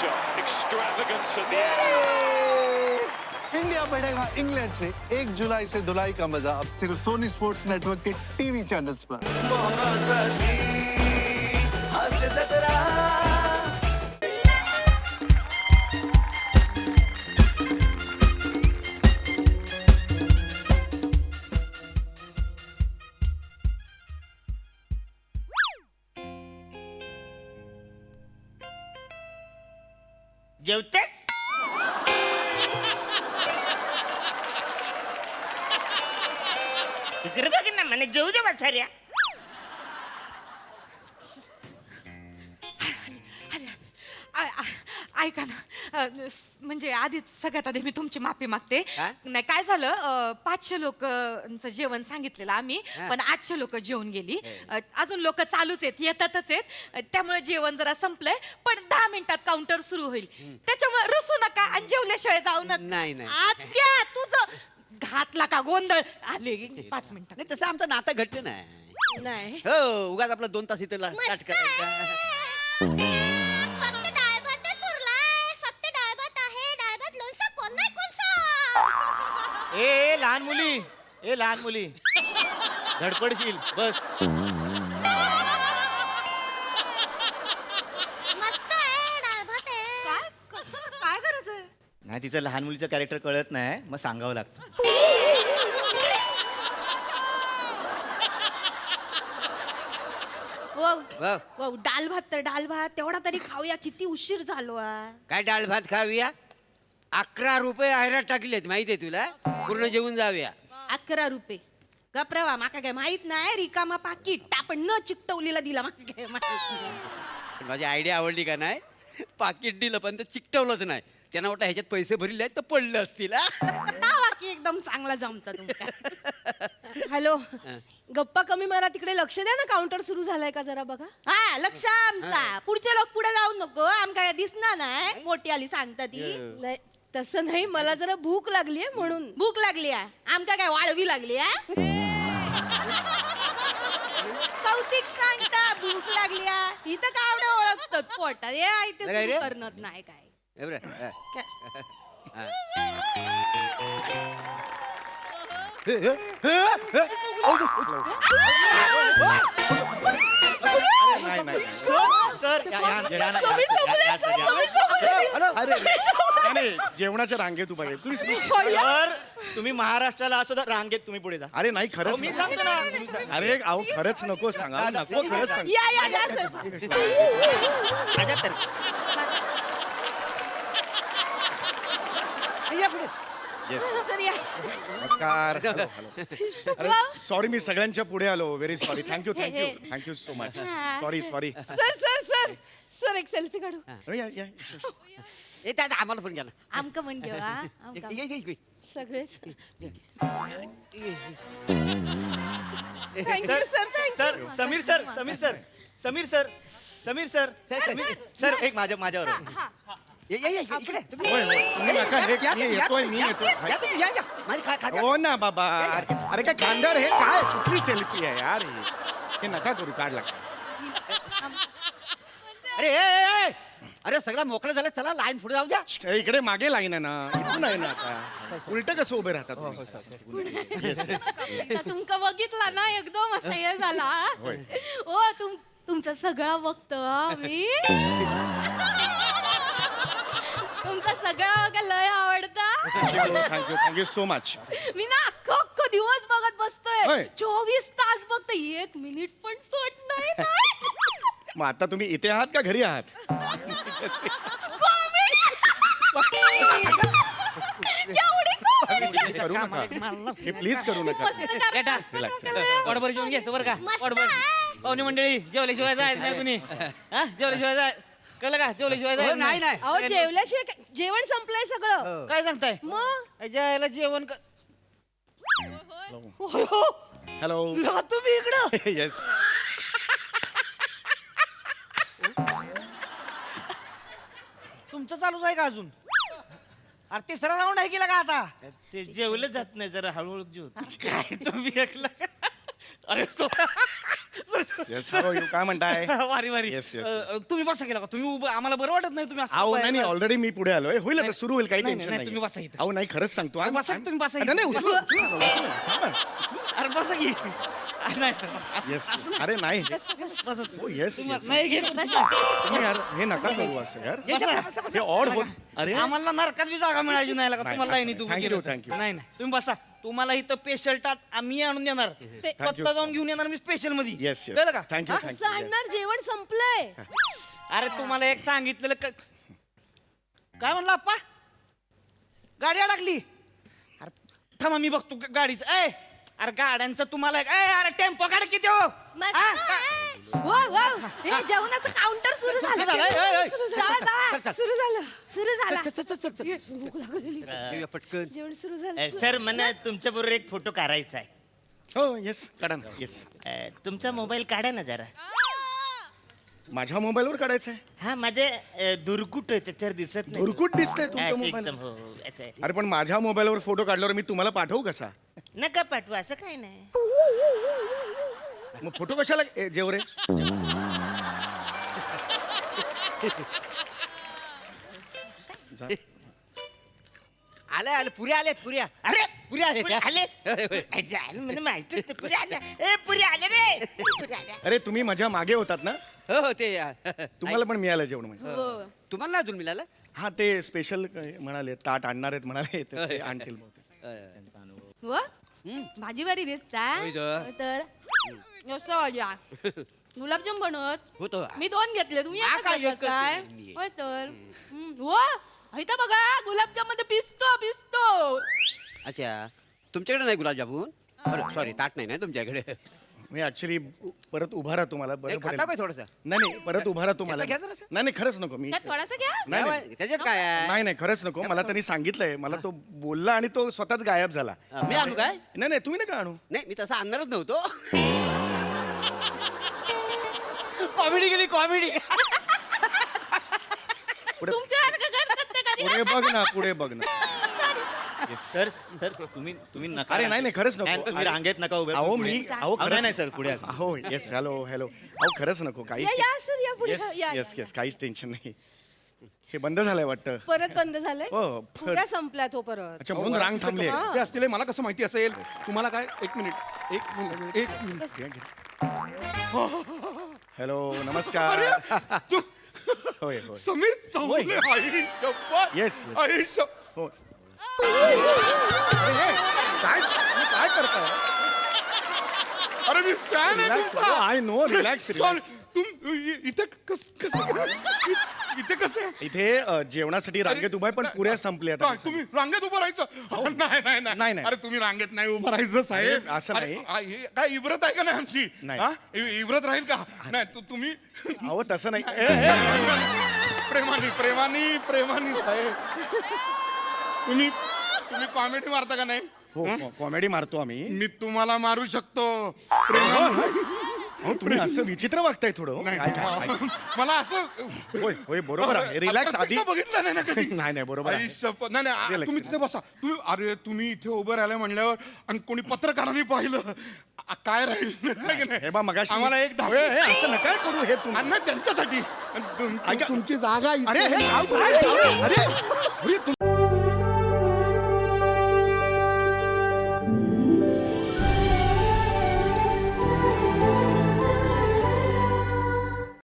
shot. Extravagance at the end. India बढ़ेगा England से 1 जुलाई से धुलाई का मजा अब सिर्फ सोनी स्पोर्ट्स नेटवर्क के टीवी चैनल्स पर। जेवतेस इकडे बघ ना म्हणे जेवू दे बसाऱ्या ऐका ना म्हणजे आधीच सगळ्यात आधी मी तुमची माफी मागते. काय? नाही काय झालं 500 लोकांचं जेवण सांगितलेलं आम्ही पण 800 लोक जेवून गेली. अजून लोक चालूच आहेत येतातच आहेत त्यामुळे जेवण जरा संपलंय पण 10 मिनिटात काउंटर सुरू होईल त्याच्यामुळे रुसू नका आणि जेवल्याशिवाय जाऊ नका. नाही, नाही. आत्या तुझं घातला का गोंधळ आले 5 मिनिटात. नाही तसं आमचं नातं घट्ट नाही नाही हो उगाच आपला 2 तास इथं स्टार्ट करायचा फक्त डाळ भात सुरलाय फक्त डाळ भात आहे डाळ भात लोणचं कोण नाही कोणसा ए लहान मुली धडपडशील बस. मस्त आहे डाळ भात आहे काय कसं काय गरज आहे. नाही तिचं लहान मुलीचं कॅरेक्टर कळत नाही मग सांगावं लागतं. डाल भात तर डाल भात तेवढा तरी खाऊया किती उशीर झालो काय डाळ भात खाऊया 11 रुपये आयरात टाकलेत माहितीये तुला पूर्ण जेवून जाऊया 11 रुपये गप्रवा माका काय माहित नाही रिकामा पाकिट आपण न चिकटवलेला दिला माका काय माहित नाही. पण माझी आयडिया आवडली का नाही पाकिट दिलं पण ते चिकटवलंच नाही त्यांना वाटतं ह्याच्यात पैसे भरले आहेत तर पडले असतील हा वाक्य एकदम चांगला जमता तुमच्या. हॅलो गप्पा कमी मारा तिकडे लक्ष द्या ना काउंटर सुरू झालाय का जरा बघा. हा लक्ष आमचा पुढचे लोक पुढे जाऊ नको आमका काय दिसणार नाही मोठी आली सांगता ती. नाही तसं नाही मला जरा भूक लागली म्हणून. भूक लागली आमका काय वाळवी लागली कौतिक सांगता भूक लागली इथं कावडे ओळखतात पोटात हे काय रे? करणार नाही काय. सर नाही जेवणाच्या रांगेत उभा आहे प्लीज प्लीज सर तुम्ही महाराष्ट्राला असो तर रांगेत तुम्ही पुढे जा. अरे नाही खरंच मी सांगतो ना तुम्ही सांगा. अरे अहो खरंच नको सांगा नको खरंच सांग या सर. माझ्या तर Yes. सर या. नमस्कार हॅलो, हॅलो. अरे सॉरी मी सगळ्यांच्या पुढे आलो very sorry thank you thank you so much sorry sorry sir sir sir sir एक सेल्फी काढू. आम्हाला पण गेला आमका पण घेऊ सगळेच. Thank you sir sir Sameer sir एक माझ्यावर इकडे तुम्ही नका हे मी येतोय हो ना बाबा अरे काय खानदार हे काय कुठली सेल्फी आहे यार हे नका करू काढ लागता अरे अरे सगळं मोकळं झालं चला लाईन पुढे जाऊ द्या इकडे मागे लाईन आहे ना इथून आहे ना आता उलट कसं उभे राहतात तुमका बघितला ना एकदम असं हे झाला ओ तुमचं सगळं बघतो मी तुमचा सगळं लय आवडता. थँक्यू सो मच मी ना अख्खा दिवस बघत बसतोय होय. 24 तास बघतोय 1 मिनिट पण सोड नाही मग आता तुम्ही इथे आहात का घरी आहात एवढी करू नका हे प्लीज करू नका Relax. पोटभर जेवून घ्यायचं बरं का पोटभर पाहुणे मंडळी जेवल्याशिवाय जायचं नाही तुम्ही जेवल्याशिवाय जाय कळलं का जेवल्याशिवाय जायचं नाही नाही अहो जेवल्याशिवाय जेवण संपलंय सगळं. काय सांगताय मग जायला जेवण हॅलो तुम्ही इकडं येस तुमचं चालूच आहे का अजून अरे तिसरा राऊंड आहे केला का आता ते जेवलं जात नाही जरा हळूहळू जेव काय तुम्ही ऐकलं अरे येस हाऊ यू काय म्हणताय वारी वारी Yes, yes, तुम्ही बसा गेला का तुम्ही उभं आम्हाला बरं वाटत नाही तुम्ही असं अहो उभं नाही आहे. ऑलरेडी मी पुढे आलोय होईल आता सुरू होईल काही नाही, टेन्शन नाही, नाही तुम्ही बसा इथं. अहो नाही खरंच सांगतो I'm- बसा, I'm- तुम्ही बसा नाही, नाही, इथं. उचलू, उचलू, उचलू. थांबा. अरे बसा की नाही सर असं- येस अरे नाही बसा तुम्ही. हो येस तुम्ही येस नाही घेत तुम्ही यार हे नका करू असं यार हे ऑड होत अरे आम्हाला नरकात बी जागा मिळायची नाही का नाही, तुम्हाला नाही, नाही तू thank you, thank you. नाही नाही तुम्ही बसा तुम्हाला इथं स्पेशल टाट आम्ही आणून देणार स्वतः जाऊन घेऊन येणार मी स्पेशल मध्ये येस येस कळलं का थँक्यू हा? असं थँक्यू आणणार जेवण संपलंय अरे तुम्हाला एक सांगितलेलं काय म्हणलं आप्पा गाडी अडकली अरे थांबा मी बघतो गाडीचं ए अरे गाड्यांचं तुम्हाला अरे टेम्पो गाडी किती हो वा वा हे जेवणाचं काउंटर सुरू झालं झालं, ए, ए, ए. सुरू झालं सुरू झालं सुरू झालं ये, भूक लागलेली. येऊया पटकन जेवण सुरू झालं सर मला तुमच्या बरोबर एक फोटो काढायचा आहे हो येस काढा ना येस तुमचा मोबाईल काढा ना जरा माझ्या मोबाईलवर काढायचं आहे हा माझे दुर्कुट आहे त्याच्यावर दिसत नाही धुरकुट दिसतंय हा, तुमच्या मोबाईल एकदम हो हो, असं आहे. अरे पण माझ्या मोबाईलवर फोटो काढल्यावर मी तुम्हाला पाठवू कसा नका पाठवा असं काय नाही मग फोटो कशाला जेव रे जा. आले पुऱ्या आलेत पुऱ्या अरे पुऱ्या आले पुढे आले अरे, आले, मला माहितीच नाही. पुढे आले ए पुढे आले रे पुढे आले अरे तुम्ही माझ्या मागे होतात ना हो हो ते तुम्हाला पण मिळालं जेवण म्हणजे हो. तुम्हाला नाही अजून मिळालं हा ते स्पेशल म्हणाले ताट आणणार आहेत म्हणाले तर ते आणतील बहुतेक. व भाजी वारी दिसता होय तर. तर असं अजा गुलाबजाम बनवत होतो मी 2 घेतले तुम्ही हा, एकच काय घेतलास एकच काय घेतली. होय तर व इथं बघा गुलाबजाम मध्ये पिसतो पिसतो अच्छा तुमच्याकडे नाही गुलाबजामुन बरं सॉरी ताट नाही ना तुमच्याकडे मी ऍक्च्युली परत उभा राहा तुम्हाला बरं खाता काय पडेल थोडंसं नाही नाही परत उभा राहा तुम्हाला घ्या जरासं. नाही नाही खरंच नको मी त्यात थोडासा घ्या नाही नाही त्याच्यात काय आहे? नाही नाही खरंच नको मला त्यांनी सांगितलंय मला तो बोलला आणि तो स्वतःच गायब झाला मी आणू काय नाही नाही तुम्ही नका आणू नाही मी तसं आणणारच नव्हतो कॉमेडी केली कॉमेडी पुढे तुमच्यासारखं करतात ते कधी पुढे बघ ना पुढे बघ ना सर सर तुम्ही नका अरे नाही नाही खरंच नाही, नको तुम्ही रांगेत नका उभे अहो पुढे. मी अहो, खरंच- नाही सर पुढे असं. अहो येस हॅलो हॅलो अहो खरंच नको काही या या सर या पुढे येस या, येस या. येस काहीच टेन्शन नाही हे बंद झालंय वाटतं परत बंद झालंय हो, फुगा संपला तो परत अच्छा म्हणून रांग थांबली आहे. ते असतील मला कसं माहिती असेल तुम्हाला काय एक मिनिट हॅलो नमस्कार होय होय समीर चौगुले आई शपथ येस आई शपथ हो काय तुम्ही काय करताय अरे मी फॅन आहे रिलॅक्स तुमचा आय नो रिलॅक्स रिलॅक्स तुम इथे कसं इथे कसं इथे जेवणासाठी रांगेत उभा आहे पण पुऱ्या संपल्या काय आता तुम्ही रांगेत उभं राहायचं नाही नाही नाही, नाही. अरे तुम्ही रांगेत नाही उभं राहायचं साहेब अरे, असं अरे, नाही. हे काय इब्रत आहे का नाही आमची नाही. हा? इब्रत राहील का नाही तुम्ही अहो तसं नाही प्रेमानी प्रेमानी प्रेमानी साहेब तुम्ही कॉमेडी मारता का नाही हो कॉमेडी मारतो आम्ही मी तुम्हाला मारू शकतो प्रेमाने. अहो तुम्ही असं विचित्र वागताय थोडं हो. नाही, काय- काय- काय- मला असं होय होय बरोबर आहे रिलॅक्स आधी प्रत्यक्ष बघितलं नाही ना कधी नाही नाही बरोबर आहे आई शपथ. नाही नाही Relax, तुम्ही तिथे बसा तुम्ही इथे उभं राहिलं म्हणल्यावर आणि कोणी पत्रकारांनी पाहिलं काय राहील है की नाही? हे बा मगाशी आम्हाला एक धाव हे, हे, असं नका करू हे तुम्ही नाही त्यांच्यासाठी ऐका. तुमची जागा इथे अरे हे आहे. काय- अरे अरे तुम